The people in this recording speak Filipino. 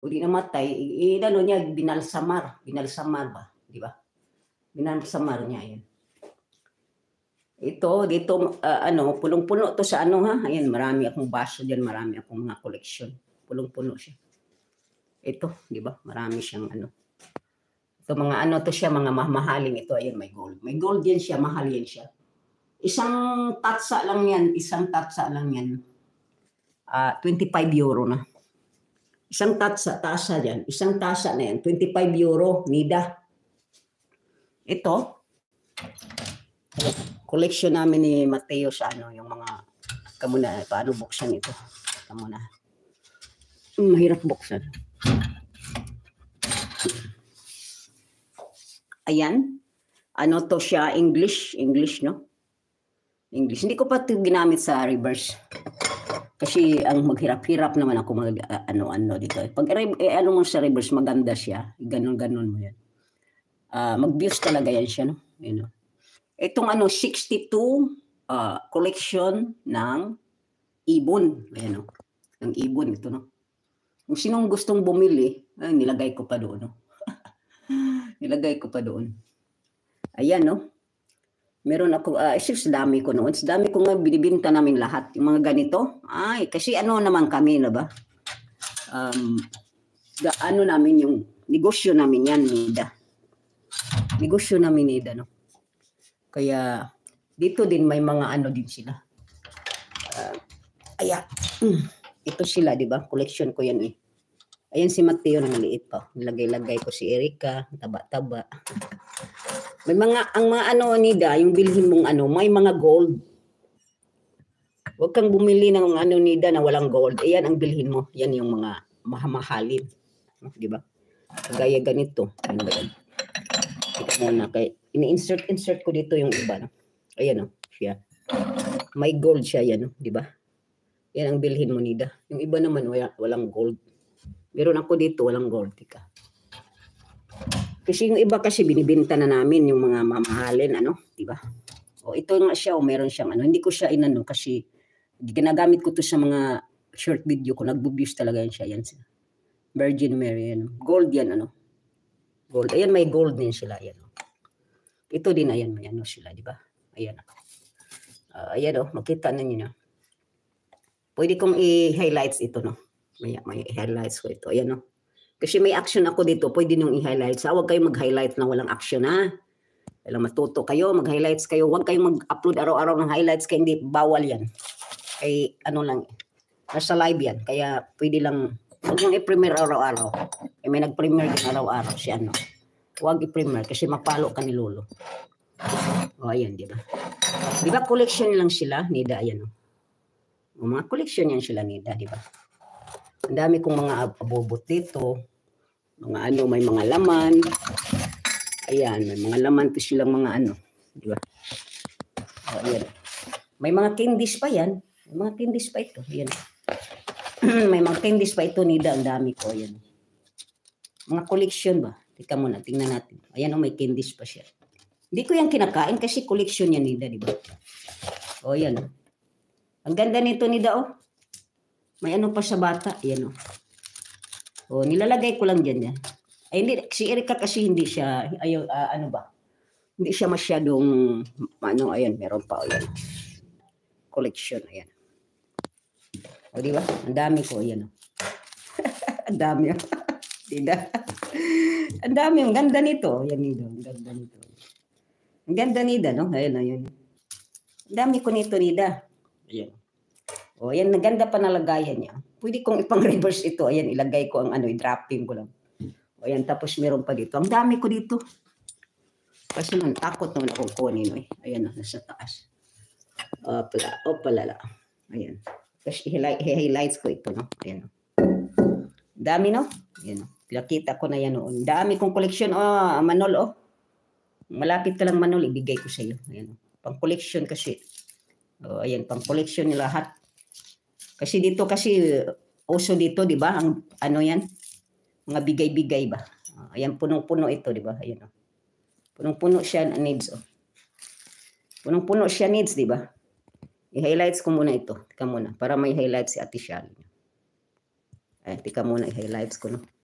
Uli namatay, inano niya, binalsamar ba, di ba? Binalsamar niya yun. Ito, dito, ano, punong-puno to sa ano ha. Ayan, marami akong baso dyan, marami akong mga koleksyon. Punong-puno siya. Ito, di ba? Marami siyang ano. Ito mga ano to siya, mga mamahaling ito. Ayan, may gold. May gold yan siya, mahal yan siya. Isang tatsa lang yan, 25 euro na. Isang tasa dyan, isang tasa na yan, 25 euro, nida. Ito, collection namin ni Mateo sa ano, yung mga, kamuna, paano buksan ito? Kamuna. Mahirap buksan. Ayan, ano to siya, English, no? English. Hindi ko pa ito ginamit sa reverse. Kasi ang maghirap-hirap naman ako mag ano dito. Pag ano mo sa reverse, maganda siya. Ganon mo yan. Mag-views talaga yan siya, no? You know. Itong ano, 62 collection ng ibon. Ayan, no? Ng ibon ito, no? Kung sinong gustong bumili, nilagay ko pa doon, no? Nilagay ko pa doon. Ayan, no? Meron ako, dami ko noon. Dami ko nga binibinta namin lahat. Yung mga ganito. Ay, kasi ano naman kami, na ba? Ano namin yung negosyo namin yan, Nida. Negosyo namin, Nida, no? Kaya, dito din may mga ano din sila. Ito sila, di ba? Collection ko yan eh. Ayan si Mateo na maliit pa. Nilagay-lagay ko si Erika, taba-taba. May mga, ang mga ano Nida, yung bilhin mong ano, may mga gold. Huwag kang bumili ng ano Nida na walang gold. Ayan ang bilhin mo. Yan yung mga mahamahalin. Di ba? Gaya ganito. Ano ba yan? Ito muna. Ini-insert ko dito yung iba. No? Ayan o. Siya. May gold siya yan. Di ba? Yan ang bilhin mo Nida. Yung iba naman walang gold. Meron ako dito walang gold. Tika. Kasi yung iba kasi binibenta na namin yung mga mamahalin, ano, di ba? O ito nga siya, meron siyang ano, hindi ko siya inano kasi ginagamit ko to sa mga short video ko, nagbo-views talaga yan siya, yan siya. Virgin Mary, yan. Gold yan, ano. Gold. Ayan, may gold din sila, ayan. Ito din, ayan, may ano sila, di ba? Ayan. Ayan, makita na niyo na. Pwede kong i-highlights ito, no? May highlights ko ito, ayan, no? Kasi may action ako dito, pwede nung i-highlight. Huwag kayong mag-highlight na walang action, ha? Kailang matuto kayo, mag-highlights kayo. Huwag kayong mag-upload araw-araw ng highlights, kaya hindi, bawal yan. Ay, ano lang, nasa live yan. Kaya pwede lang, huwag yung i-premiere araw-araw. May nag-premiere din araw-araw si ano. Huwag i-premiere kasi mapalo ka ni Lolo. O, ayan, di ba? Di ba collection lang sila, Nida, ayan. O, mga collection yan sila, Nida, di ba? Ang dami kong mga abobot dito. Mga ano, may mga laman. Ayan, may mga laman to silang mga ano. Di ba? O, ayan. May mga candies pa yan. May mga candies pa ito. Ayan. May mga candies pa ito, Nida. Ang dami ko. Ayan. Mga collection ba? Tika muna, tingnan natin. Ayan, may candies pa siya. Hindi ko yan kinakain kasi collection yan, Nida, di ba? O, ayan. Ang ganda nito, Nida, oh. May ano pa sa bata. Ayan, oh. O, nilalagay ko lang dyan yan. Ay, hindi, si Erika kasi hindi siya, ano ba? Hindi siya masyadong, ano, ayan, meron pa, ayan. Collection, ayan. O, di ba? Ang dami ko, ayan. Ang dami, Nida. Ang dami, ang ganda nito. Ayan, Nida, ang ganda nito. Ang ganda, Nida, no? Ayan, ayan. Ang dami ko nito, Nida. Ayan. O, ayan, naganda pa nalagayan niya. Pwede kong ipang-reverse ito. Ayan, ilagay ko ang ano, i-dropping ko lang. O, ayan, tapos meron pa dito. Ang dami ko dito. Kasi man, takot naman akong kunin. Ayan, nasa taas. Palala. Ayan. Tapos i-highlights ko ito, no? Ayan. Dami, no? Ayan. Nakita ko na yan noon. Dami kong collection. Manol, malapit ka lang, Manol. Ibigay ko sa iyo. Ayan. Pang-collection kasi. O, ayan, pang-collection ni lahat. Kasi dito uso dito, di ba? Ang ano yan? Mga bigay-bigay ba? Ayan, punong-puno ito, di ba? Ayan, punong-puno siya needs, Punong-puno siya needs, di ba? I-highlights ko muna ito. Teka muna, para may highlights si Ate Shal. Ay, tika muna, i-highlights ko, no?